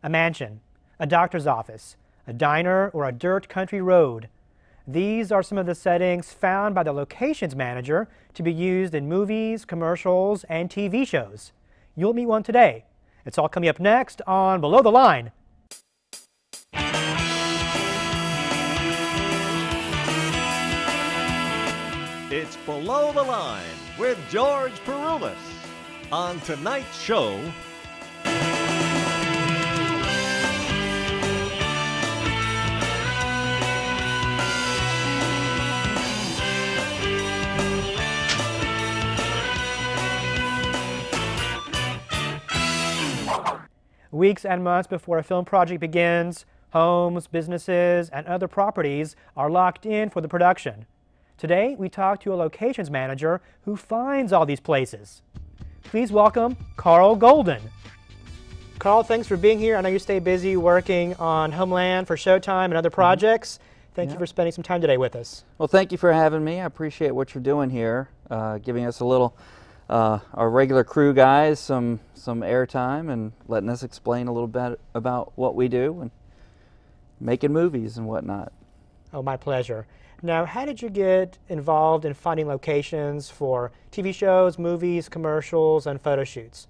a mansion, a doctor's office, a diner, or a dirt country road. These are some of the settings found by the locations manager to be used in movies, commercials, and TV shows. You'll meet one today. It's all coming up next on Below the Line. It's Below the Line with George Peroulas. On tonight's show, weeks and months before a film project begins, homes, businesses, and other properties are locked in for the production. Today, we talk to a locations manager who finds all these places. Please welcome Karl Golden. Karl, thanks for being here. I know you stay busy working on Homeland for Showtime and other projects. Thank you for spending some time today with us. Well, thank you for having me. I appreciate what you're doing here, giving us a little, our regular crew guys, some airtime and letting us explain a little bit about what we do and making movies and whatnot. Oh, my pleasure. Now, how did you get involved in finding locations for TV shows, movies, commercials, and photo shoots?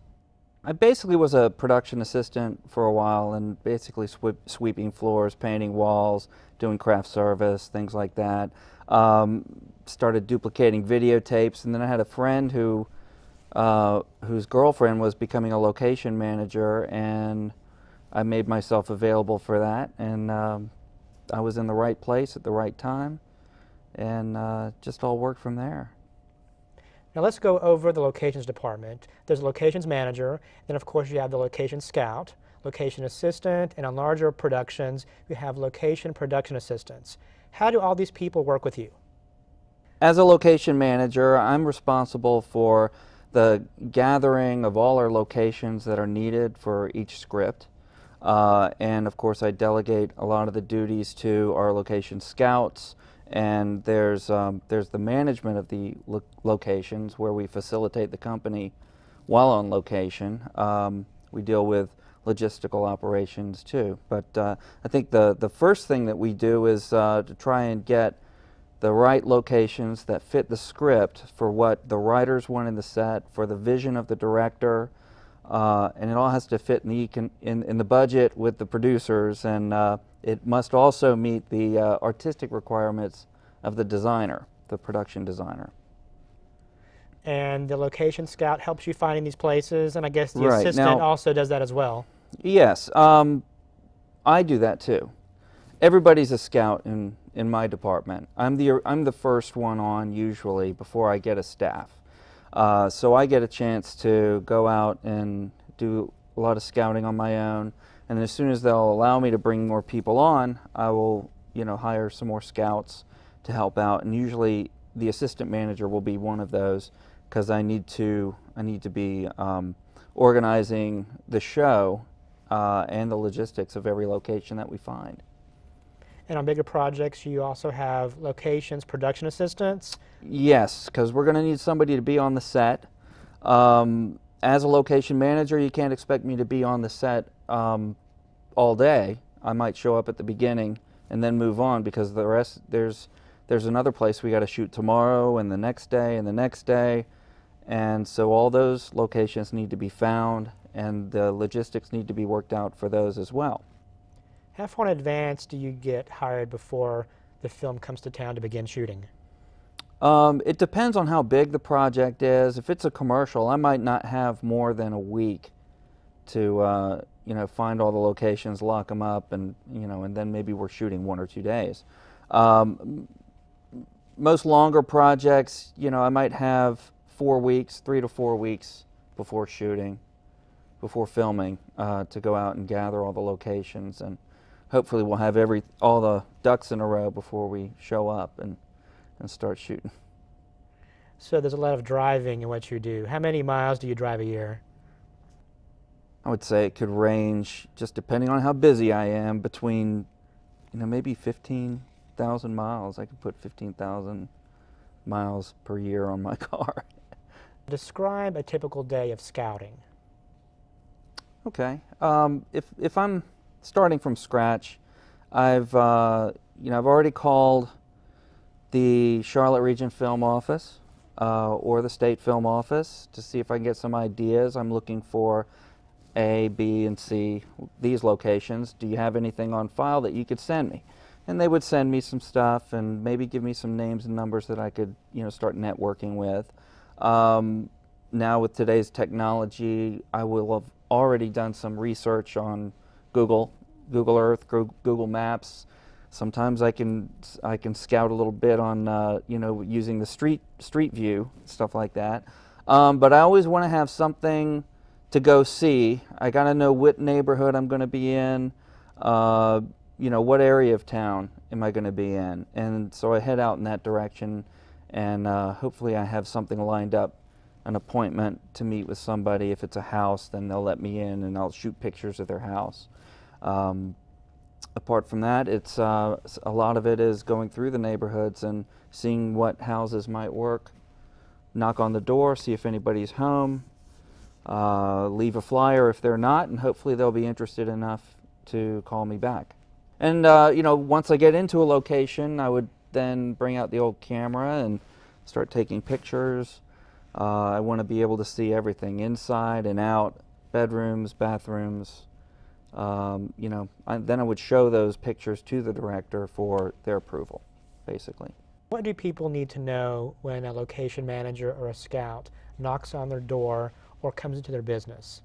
I basically was a production assistant for a while and basically sweeping floors, painting walls, doing craft service, things like that. Started duplicating videotapes, and then I had a friend who whose girlfriend was becoming a location manager, and I made myself available for that, and I was in the right place at the right time, and just all worked from there. Now let's go over the locations department. There's a locations manager, then of course you have the location scout, location assistant, and on larger productions you have location production assistants. How do all these people work with you? As a location manager, I'm responsible for the gathering of all our locations that are needed for each script. And of course I delegate a lot of the duties to our location scouts, and there's the management of the locations where we facilitate the company while on location. We deal with logistical operations too. But I think the first thing that we do is to try and get the right locations that fit the script for what the writers want in the set, for the vision of the director, and it all has to fit in the budget with the producers, and it must also meet the artistic requirements of the designer, the production designer. And the location scout helps you finding these places, and I guess the assistant also does that as well. Yes, I do that too. Everybody's a scout in my department. I'm the first one on usually before I get a staff. So I get a chance to go out and do a lot of scouting on my own, and as soon as they'll allow me to bring more people on, I will, hire some more scouts to help out, and usually the assistant manager will be one of those, because I need to be organizing the show and the logistics of every location that we find. And on bigger projects, you also have locations production assistants? Yes, because we're going to need somebody to be on the set. As a location manager, you can't expect me to be on the set all day. I might show up at the beginning and then move on, because the rest, there's another place we got to shoot tomorrow and the next day and the next day. And so all those locations need to be found, and the logistics need to be worked out for those as well. How far in advance do you get hired before the film comes to town to begin shooting? It depends on how big the project is. If it's a commercial, I might not have more than a week to find all the locations, lock them up, and and then maybe we're shooting 1 or 2 days. Most longer projects, I might have 4 weeks, 3 to 4 weeks before shooting, before filming, to go out and gather all the locations, and hopefully we'll have all the ducks in a row before we show up and start shooting. So there's a lot of driving in what you do. How many miles do you drive a year? I would say it could range, just depending on how busy I am, between maybe 15,000 miles. I could put 15,000 miles per year on my car. Describe a typical day of scouting. Okay. If I'm starting from scratch, I've I've already called the Charlotte Region Film Office or the State Film Office to see if I can get some ideas. I'm looking for A, B, and C, these locations. Do you have anything on file that you could send me? And they would send me some stuff and maybe give me some names and numbers that I could, start networking with. Now with today's technology, I will have already done some research on Google Earth, Google Maps. Sometimes I can scout a little bit on using the street view, stuff like that. But I always want to have something to go see. I got to know what neighborhood I'm going to be in. What area of town am I going to be in? And so I head out in that direction, and hopefully I have something lined up, an appointment to meet with somebody. If it's a house, then they'll let me in and I'll shoot pictures of their house. Apart from that, it's a lot of it is going through the neighborhoods and seeing what houses might work. Knock on the door, see if anybody's home, leave a flyer if they're not, and hopefully they'll be interested enough to call me back. And once I get into a location, I would then bring out the old camera and start taking pictures. I want to be able to see everything inside and out, bedrooms, bathrooms. Then I would show those pictures to the director for their approval, basically. What do people need to know when a location manager or a scout knocks on their door or comes into their business?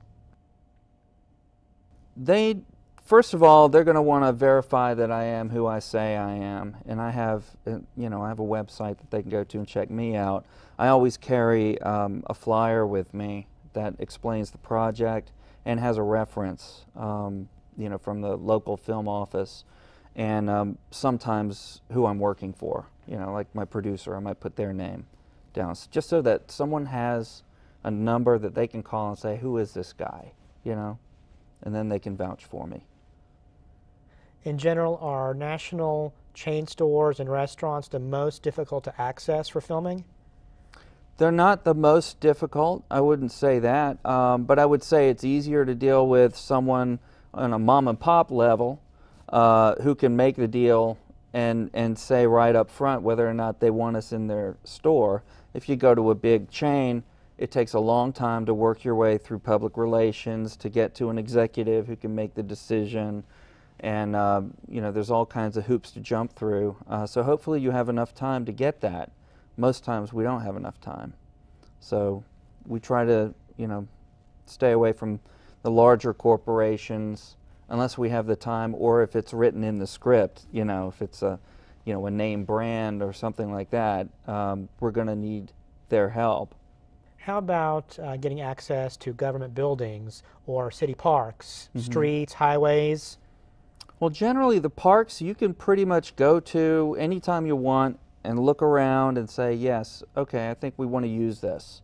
First of all, they're going to want to verify that I am who I say I am, and I have a website that they can go to and check me out. I always carry a flyer with me that explains the project and has a reference, from the local film office, and sometimes who I'm working for. Like my producer, I might put their name down, just so that someone has a number that they can call and say, "Who is this guy?" And then they can vouch for me. In general, are national chain stores and restaurants the most difficult to access for filming? They're not the most difficult, I wouldn't say that, but I would say it's easier to deal with someone on a mom and pop level who can make the deal and say right up front whether or not they want us in their store. If you go to a big chain, it takes a long time to work your way through public relations to get to an executive who can make the decision. And there's all kinds of hoops to jump through. So hopefully you have enough time to get that. Most times we don't have enough time. So we try to, stay away from the larger corporations unless we have the time, or if it's written in the script, if it's a name brand or something like that, we're going to need their help. How about getting access to government buildings or city parks, streets, highways? Well, generally the parks you can pretty much go to anytime you want and look around and say, yes, okay, I think we want to use this.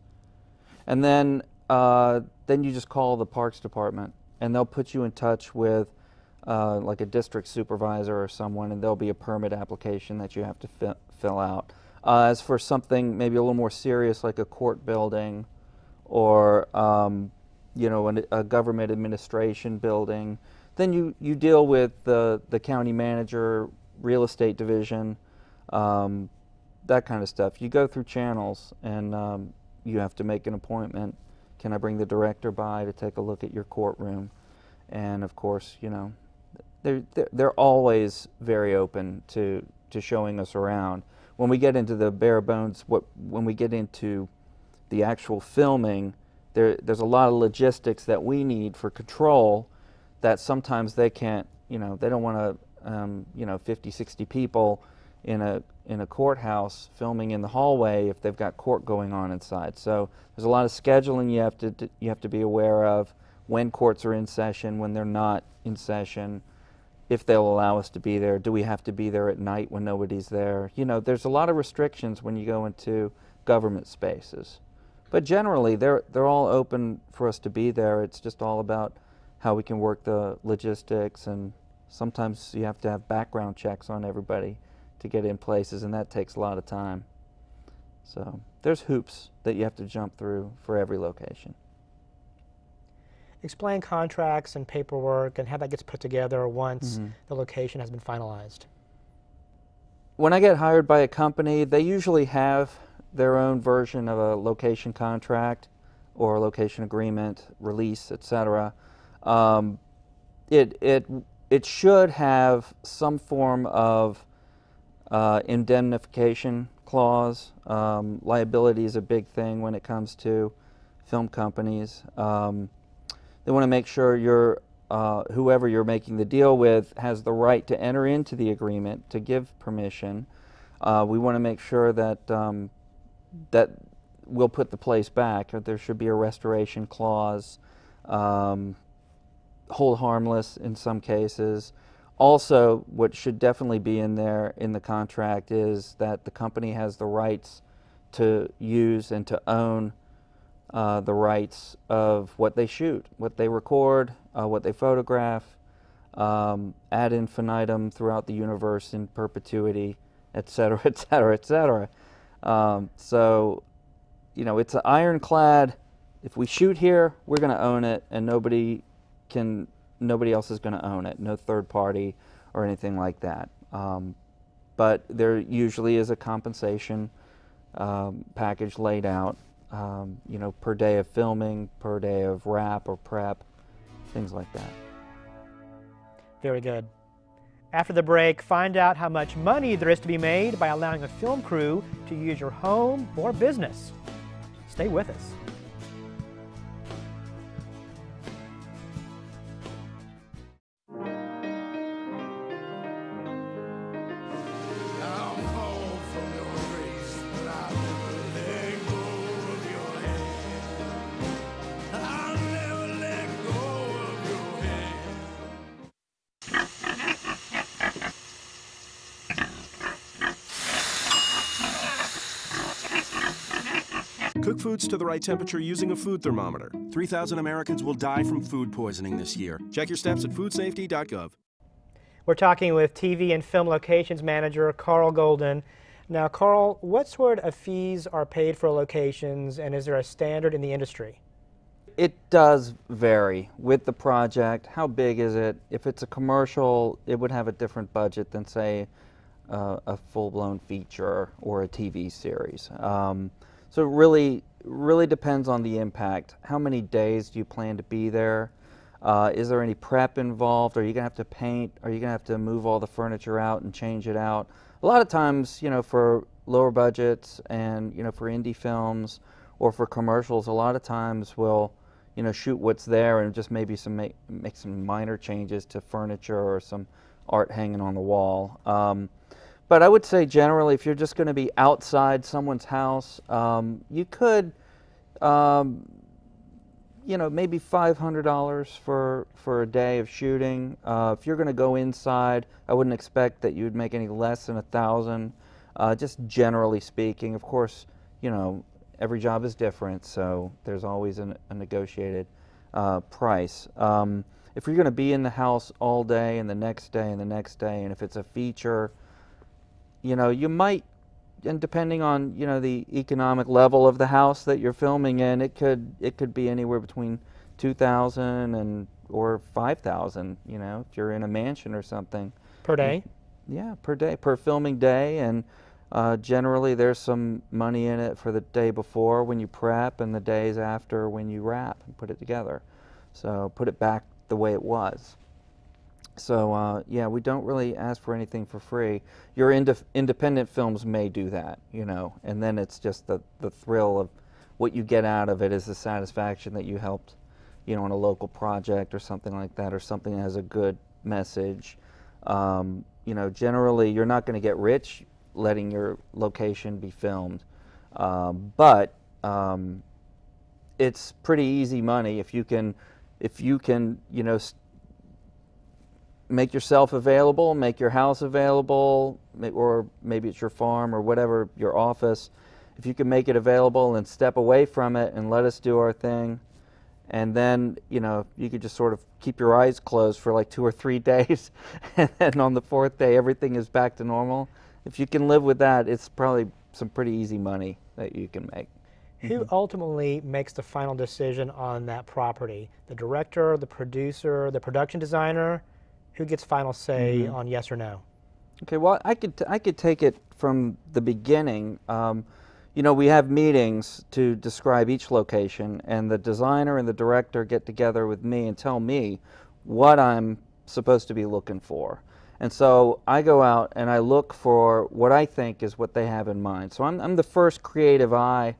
And then you just call the Parks Department and they'll put you in touch with like a district supervisor or someone, and there'll be a permit application that you have to fill out. As for something maybe a little more serious like a court building or a government administration building, then you deal with the county manager, real estate division, that kind of stuff. You go through channels, and you have to make an appointment. Can I bring the director by to take a look at your courtroom? And of course, they're always very open to showing us around. When we get into the bare bones, when we get into the actual filming, there's a lot of logistics that we need for control that sometimes they can't, they don't want to, 50, 60 people in a courthouse filming in the hallway if they've got court going on inside. So there's a lot of scheduling you have to be aware of, when courts are in session, when they're not in session, if they'll allow us to be there. Do we have to be there at night when nobody's there? There's a lot of restrictions when you go into government spaces. But generally, they're all open for us to be there. It's just all about how we can work the logistics, and sometimes you have to have background checks on everybody to get in places, and that takes a lot of time. So there's hoops that you have to jump through for every location. Explain contracts and paperwork and how that gets put together once the location has been finalized. When I get hired by a company, they usually have their own version of a location contract or a location agreement, release, etc. It should have some form of indemnification clause. Liability is a big thing when it comes to film companies. They want to make sure whoever you're making the deal with has the right to enter into the agreement, to give permission. We want to make sure that that we'll put the place back. There should be a restoration clause, hold harmless in some cases. Also, what should definitely be in there in the contract is that the company has the rights to use and to own the rights of what they shoot, what they record, what they photograph, ad infinitum throughout the universe in perpetuity, etc., etc., etc. So, you know, it's ironclad. If we shoot here, we're going to own it, and nobody else is going to own it. No third party or anything like that. But there usually is a compensation package laid out. You know, per day of filming, per day of wrap or prep, things like that. Very good. After the break, find out how much money there is to be made by allowing a film crew to use your home or business. Stay with us. Cook foods to the right temperature using a food thermometer. 3,000 Americans will die from food poisoning this year. Check your steps at foodsafety.gov. We're talking with TV and film locations manager Karl Golden. Now, Karl, what sort of fees are paid for locations, and is there a standard in the industry? It does vary with the project. How big is it? If it's a commercial, it would have a different budget than, say, a full-blown feature or a TV series. So it really depends on the impact. How many days do you plan to be there? Is there any prep involved? Are you going to have to paint? Are you going to have to move all the furniture out and change it out? A lot of times, you know, for lower budgets and, you know, for indie films or for commercials, a lot of times we'll, you know, shoot what's there and just maybe make some minor changes to furniture or some art hanging on the wall. But I would say generally, if you're just going to be outside someone's house, you could, you know, maybe $500 for a day of shooting. If you're going to go inside, I wouldn't expect that you'd make any less than $1,000. Just generally speaking, of course, you know, every job is different, so there's always a negotiated price. If you're going to be in the house all day and the next day and the next day, and if it's a feature, you know, you might, and depending on, you know, the economic level of the house that you're filming in, it could be anywhere between $2,000 and or $5,000. You know, if you're in a mansion or something. Per day? Yeah, per day, per filming day, and generally there's some money in it for the day before when you prep and the days after when you wrap and put it together. So put it back the way it was. So yeah, we don't really ask for anything for free. Your independent films may do that, you know, and then it's just the thrill of what you get out of it is the satisfaction that you helped, you know, on a local project or something like that, or something that has a good message. You know, generally you're not going to get rich letting your location be filmed, but it's pretty easy money if you can, you know, make yourself available, make your house available, or maybe it's your farm or whatever, your office. If you can make it available and step away from it and let us do our thing, and then, you know, you could just sort of keep your eyes closed for like 2 or 3 days, and then on the 4th day everything is back to normal. If you can live with that, it's probably some pretty easy money that you can make. Who ultimately makes the final decision on that property? The director, the producer, the production designer? Who gets final say on yes or no? Okay, well, I could take it from the beginning. You know, we have meetings to describe each location, and the designer and the director get together with me and tell me what I'm supposed to be looking for. And so I go out and I look for what I think is what they have in mind. So I'm the first creative eye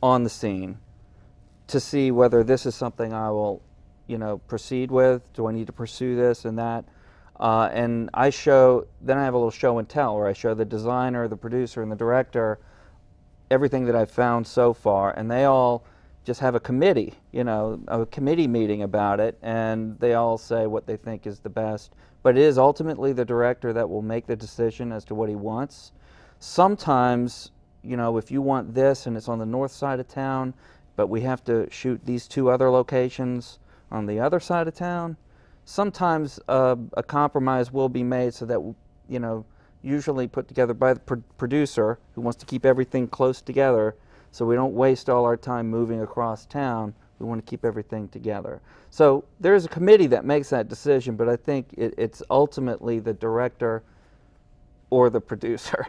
on the scene to see whether this is something I will, you know, proceed with. Do I need to pursue this and that? And I show, then I have a little show and tell where I show the designer, the producer, and the director everything that I've found so far, and they all just have a committee, you know, a committee meeting about it, and they all say what they think is the best. But it is ultimately the director that will make the decision as to what he wants. Sometimes, you know, if you want this and it's on the north side of town, but we have to shoot these 2 other locations on the other side of town, sometimes a compromise will be made so that, you know, usually put together by the producer who wants to keep everything close together so we don't waste all our time moving across town. We want to keep everything together. So there's a committee that makes that decision, but I think it's ultimately the director or the producer.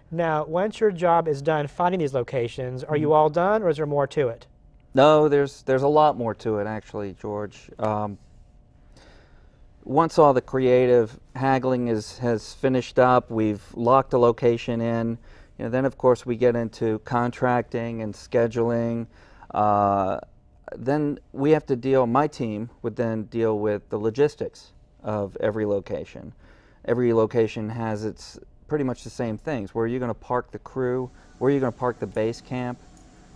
Now, once your job is done finding these locations, are you all done, or is there more to it? No, there's a lot more to it, actually, George. Once all the creative haggling has finished up, we've locked a location in, you know, then of course we get into contracting and scheduling. Then we have to deal, my team would then deal with the logistics of every location. Every location has its pretty much the same things. Where are you going to park the crew? Where are you going to park the base camp,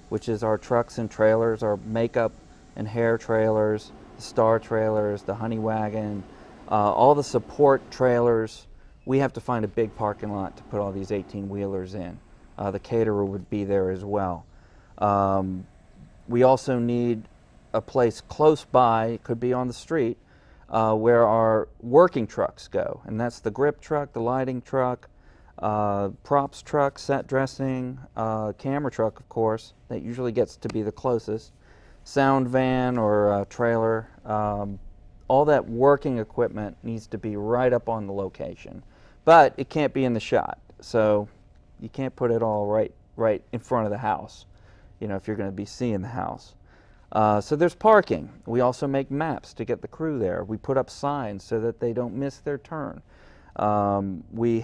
which is our trucks and trailers, our makeup and hair trailers, the star trailers, the honey wagon, all the support trailers. We have to find a big parking lot to put all these 18-wheelers in. The caterer would be there as well. We also need a place close by, it could be on the street, where our working trucks go, and that's the grip truck, the lighting truck, props truck, set dressing, camera truck, of course, that usually gets to be the closest, sound van or trailer. All that working equipment needs to be right up on the location, but it can't be in the shot, so you can't put it all right in front of the house, you know, if you're going to be seeing the house. So there's parking. We also make maps to get the crew there. We put up signs so that they don't miss their turn. We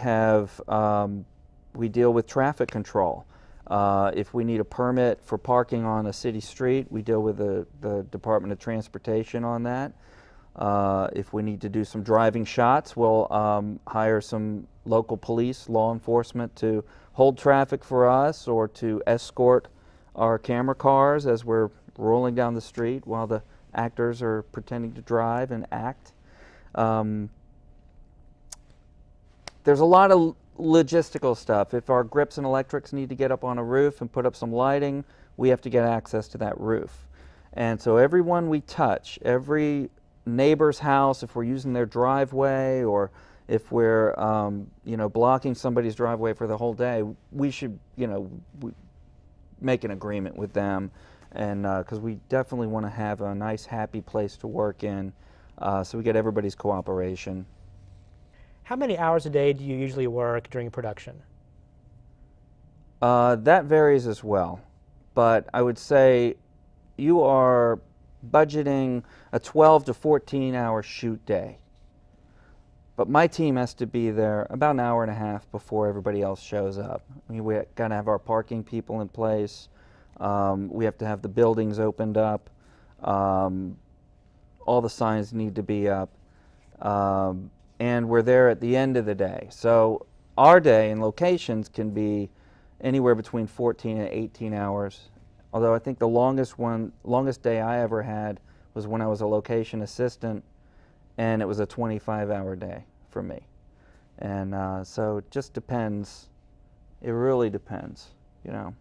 deal with traffic control. If we need a permit for parking on a city street, we deal with the Department of Transportation on that. If we need to do some driving shots, we'll hire some local police, law enforcement to hold traffic for us or to escort our camera cars as we're rolling down the street while the actors are pretending to drive and act. There's a lot of logistical stuff. If our grips and electrics need to get up on a roof and put up some lighting, we have to get access to that roof. And so everyone we touch, every neighbor's house, if we're using their driveway or if we're you know, blocking somebody's driveway for the whole day, we should, you know, make an agreement with them, and because we definitely want to have a nice, happy place to work in, so we get everybody's cooperation. How many hours a day do you usually work during production? That varies as well, but I would say you are budgeting a 12 to 14 hour shoot day. But my team has to be there about an hour and a half before everybody else shows up. I mean, we got to have our parking people in place. We have to have the buildings opened up. All the signs need to be up. And we're there at the end of the day. So our day and locations can be anywhere between 14 and 18 hours. Although I think the longest day I ever had was when I was a location assistant, and it was a 25-hour day for me. And so it just depends. It really depends, you know.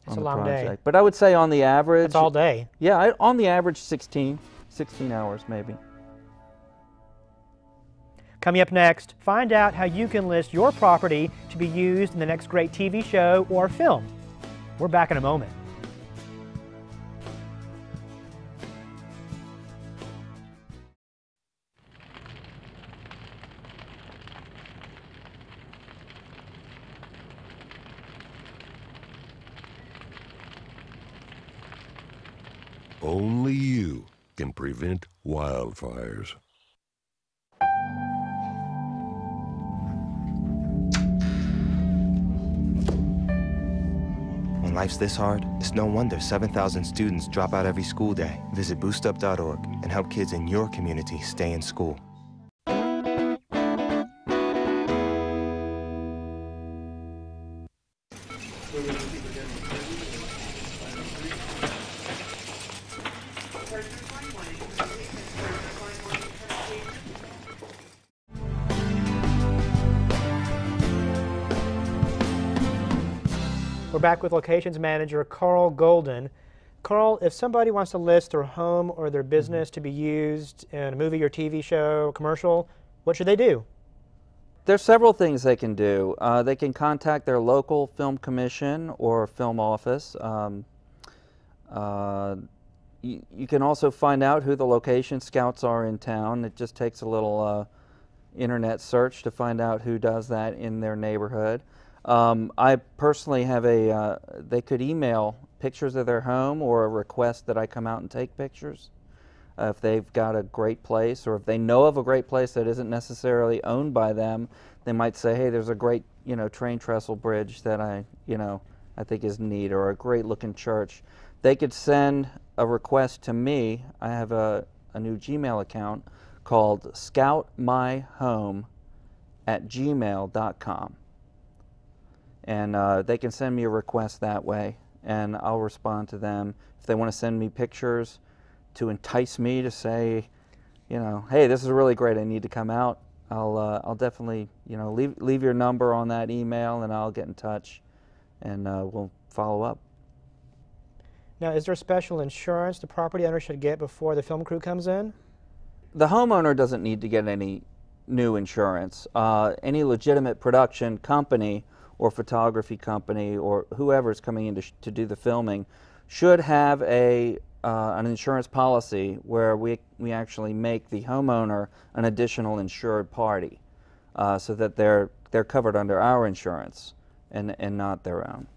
It's a long day. But I would say on the average... It's all day. Yeah, on the average 16 hours maybe. Coming up next, find out how you can list your property to be used in the next great TV show or film. We're back in a moment. Only you can prevent wildfires. When life's this hard, it's no wonder 7,000 students drop out every school day. Visit boostup.org and help kids in your community stay in school. We're back with Locations Manager Karl Golden. Karl, if somebody wants to list their home or their business to be used in a movie or TV show or commercial, what should they do? There's several things they can do. They can contact their local film commission or film office. You can also find out who the location scouts are in town. It just takes a little internet search to find out who does that in their neighborhood. I personally have they could email pictures of their home or a request that I come out and take pictures. If they've got a great place, or if they know of a great place that isn't necessarily owned by them, they might say, hey, there's a great, train trestle bridge that I think is neat, or a great looking church. They could send a request to me. I have a new Gmail account called scoutmyhome@gmail.com. And they can send me a request that way, and I'll respond to them. If they want to send me pictures to entice me to say, hey, this is really great, I need to come out, I'll definitely, leave your number on that email, and I'll get in touch, and we'll follow up. Now, is there special insurance the property owner should get before the film crew comes in? The homeowner doesn't need to get any new insurance. Any legitimate production company or photography company or whoever's coming in to do the filming should have an insurance policy where we actually make the homeowner an additional insured party, so that they're covered under our insurance and not their own.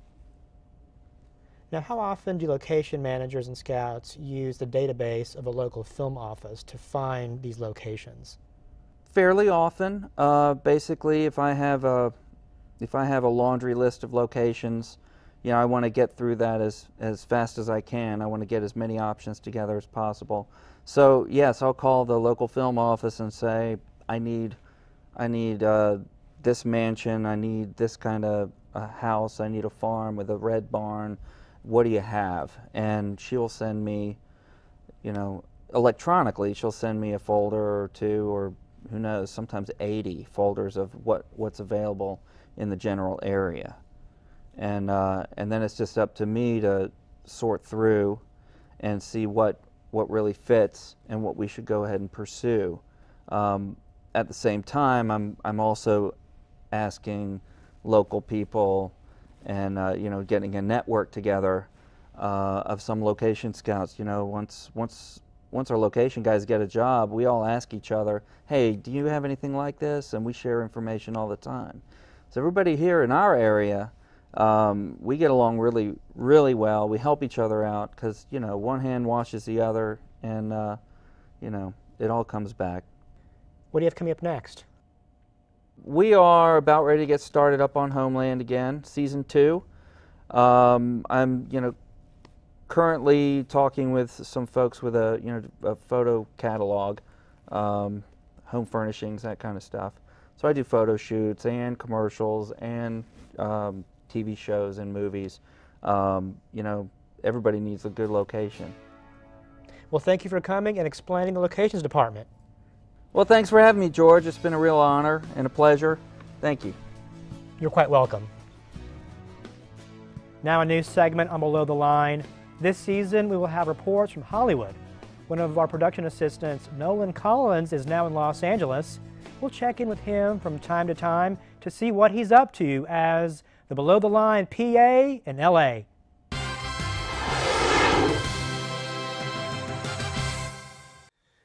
Now, how often do location managers and scouts use the database of a local film office to find these locations? Fairly often. Basically, if I have a laundry list of locations, I want to get through that as fast as I can. I want to get as many options together as possible. So yes, I'll call the local film office and say, I need this mansion, I need this kind of a house, I need a farm with a red barn. What do you have? And she'll send me, electronically, she'll send me a folder or two, or who knows, sometimes 80 folders of what's available in the general area. And then it's just up to me to sort through and see what really fits and what we should go ahead and pursue. At the same time, I'm also asking local people and getting a network together of some location scouts. Once our location guys get a job, we all ask each other, hey, do you have anything like this? And we share information all the time. So everybody here in our area, we get along really, really well. We help each other out because, one hand washes the other, and, it all comes back. What do you have coming up next? We are about ready to get started up on Homeland again, Season 2. I'm, currently talking with some folks with a photo catalog, home furnishings, that kind of stuff. So I do photo shoots and commercials and TV shows and movies. Everybody needs a good location. Well, thank you for coming and explaining the locations department. Well, thanks for having me, George. It's been a real honor and a pleasure. Thank you. You're quite welcome. Now a new segment on Below the Line. This season we will have reports from Hollywood. One of our production assistants, Nolan Collins, is now in Los Angeles. We'll check in with him from time to time to see what he's up to as the Below the Line PA in LA.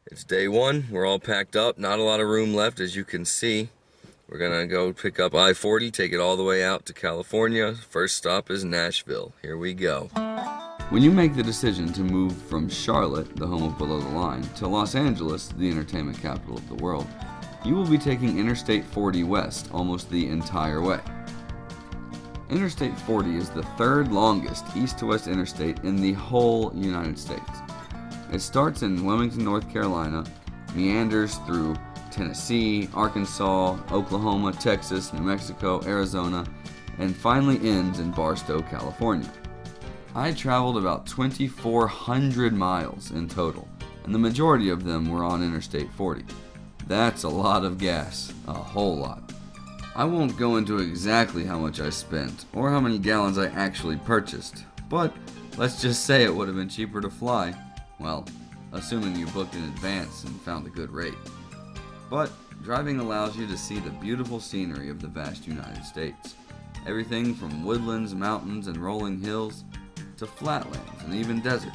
It's day one. We're all packed up. Not a lot of room left, as you can see. We're gonna go pick up I-40, take it all the way out to California. First stop is Nashville. Here we go. When you make the decision to move from Charlotte, the home of Below the Line, to Los Angeles, the entertainment capital of the world, you will be taking Interstate 40 west almost the entire way. Interstate 40 is the third longest east-to-west interstate in the whole United States. It starts in Wilmington, North Carolina, meanders through Tennessee, Arkansas, Oklahoma, Texas, New Mexico, Arizona, and finally ends in Barstow, California. I traveled about 2,400 miles in total, and the majority of them were on Interstate 40. That's a lot of gas, a whole lot. I won't go into exactly how much I spent, or how many gallons I actually purchased, but let's just say it would have been cheaper to fly. Well, assuming you booked in advance and found a good rate. But driving allows you to see the beautiful scenery of the vast United States. Everything from woodlands, mountains, and rolling hills to flatlands and even desert.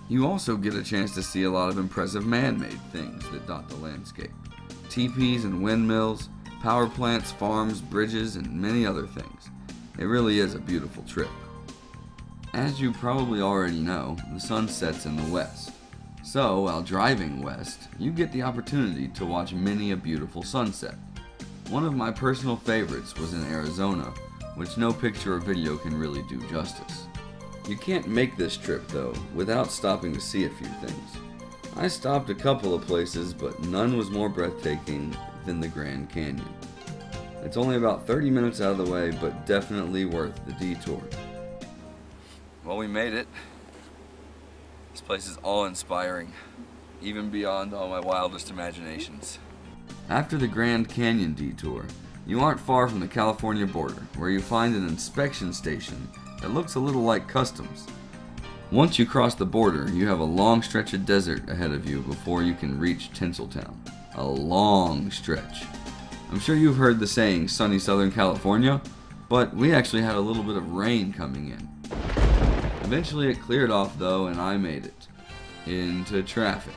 You also get a chance to see a lot of impressive man-made things that dot the landscape. Teepees and windmills, power plants, farms, bridges, and many other things. It really is a beautiful trip. As you probably already know, the sun sets in the west. So, while driving west, you get the opportunity to watch many a beautiful sunset. One of my personal favorites was in Arizona, which no picture or video can really do justice. You can't make this trip, though, without stopping to see a few things. I stopped a couple of places, but none was more breathtaking than the Grand Canyon. It's only about 30 minutes out of the way, but definitely worth the detour. Well, we made it. This place is awe-inspiring, even beyond all my wildest imaginations. After the Grand Canyon detour, you aren't far from the California border, where you find an inspection station that looks a little like customs. Once you cross the border, you have a long stretch of desert ahead of you before you can reach Tinseltown. A long stretch. I'm sure you've heard the saying, sunny Southern California, but we actually had a little bit of rain coming in. Eventually it cleared off though, and I made it. Into traffic.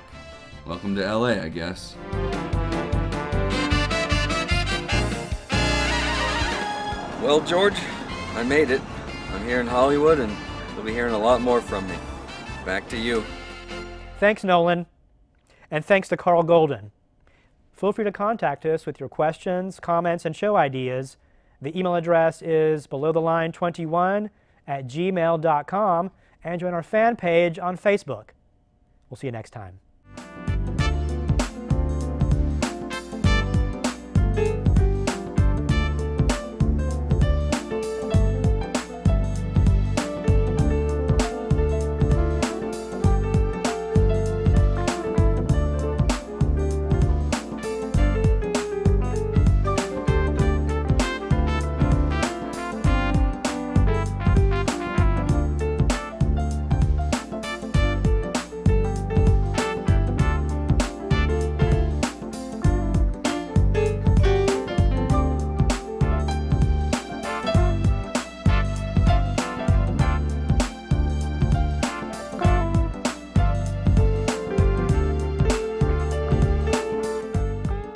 Welcome to LA, I guess. Well, George, I made it. I'm here in Hollywood, and you'll be hearing a lot more from me. Back to you. Thanks, Nolan. And thanks to Karl Golden. Feel free to contact us with your questions, comments, and show ideas. The email address is belowtheline21@gmail.com, and join our fan page on Facebook. We'll see you next time.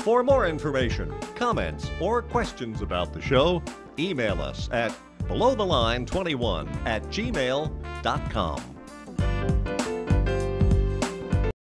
For more information, comments, or questions about the show, email us at belowtheline21@gmail.com.